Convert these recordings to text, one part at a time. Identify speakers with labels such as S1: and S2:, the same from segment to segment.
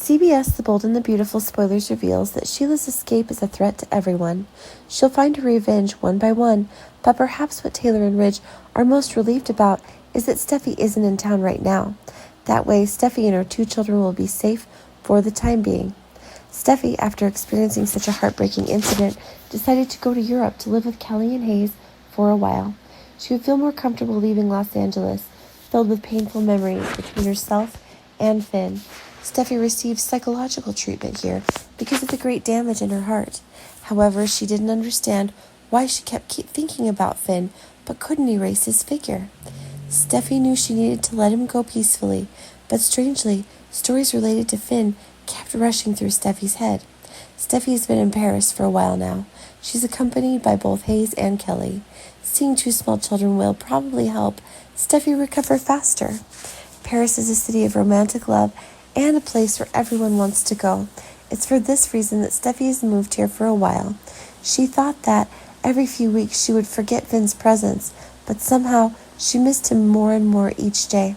S1: CBS The Bold and the Beautiful spoilers reveals that Sheila's escape is a threat to everyone. She'll find her revenge one by one, but perhaps what Taylor and Ridge are most relieved about is that Steffi isn't in town right now. That way, Steffi and her 2 children will be safe for the time being. Steffi, after experiencing such a heartbreaking incident, decided to go to Europe to live with Kelly and Hayes for a while. She would feel more comfortable leaving Los Angeles, filled with painful memories between herself and Finn. Steffi received psychological treatment here because of the great damage in her heart. However, she didn't understand why she kept thinking about Finn, but couldn't erase his figure. Steffi knew she needed to let him go peacefully, but strangely, stories related to Finn kept rushing through Steffi's head. Steffi has been in Paris for a while now. She's accompanied by both Hayes and Kelly. Seeing 2 small children will probably help Steffi recover faster. Paris is a city of romantic love and a place where everyone wants to go. It's for this reason that Steffi has moved here for a while. She thought that every few weeks she would forget Finn's presence, but somehow she missed him more and more each day.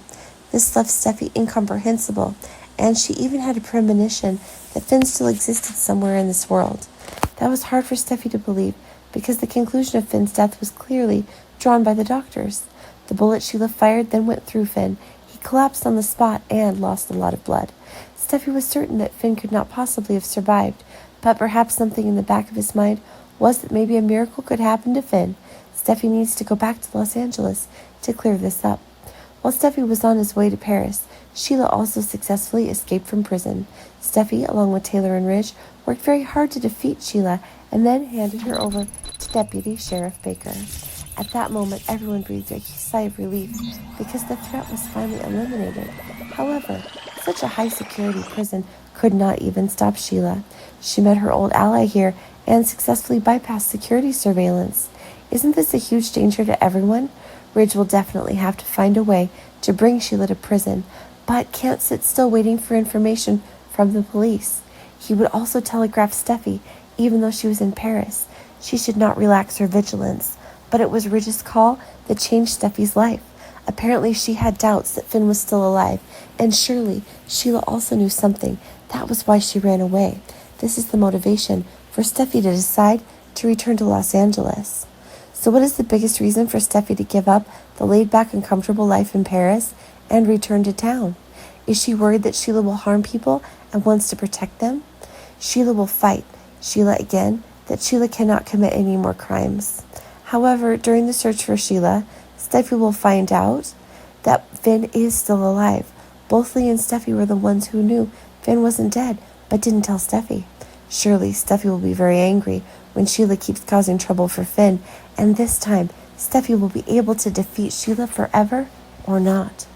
S1: This left Steffi incomprehensible, and she even had a premonition that Finn still existed somewhere in this world. That was hard for Steffi to believe, because the conclusion of Finn's death was clearly drawn by the doctors. The bullet Sheila fired then went through Finn. He collapsed on the spot and lost a lot of blood. Steffi was certain that Finn could not possibly have survived, but perhaps something in the back of his mind was that maybe a miracle could happen to Finn. Steffi needs to go back to Los Angeles to clear this up. While Steffi was on his way to Paris, Sheila also successfully escaped from prison. Steffi, along with Taylor and Ridge, worked very hard to defeat Sheila and then handed her over to Deputy Sheriff Baker. At that moment, everyone breathed a sigh of relief because the threat was finally eliminated. However, such a high-security prison could not even stop Sheila. She met her old ally here and successfully bypassed security surveillance. Isn't this a huge danger to everyone? Ridge will definitely have to find a way to bring Sheila to prison, but can't sit still waiting for information from the police. He would also telegraph Steffi, even though she was in Paris. She should not relax her vigilance. But it was Ridge's call that changed Steffi's life. Apparently she had doubts that Finn was still alive, and surely Sheila also knew something. That was why she ran away. This is the motivation for Steffi to decide to return to Los Angeles. So what is the biggest reason for Steffi to give up the laid-back and comfortable life in Paris and return to town? Is she worried that Sheila will harm people and wants to protect them? Sheila will fight Sheila again, that Sheila cannot commit any more crimes. However, during the search for Sheila, Steffi will find out that Finn is still alive. Both Lee and Steffi were the ones who knew Finn wasn't dead, but didn't tell Steffi. Surely Steffi will be very angry when Sheila keeps causing trouble for Finn, and this time Steffi will be able to defeat Sheila forever or not.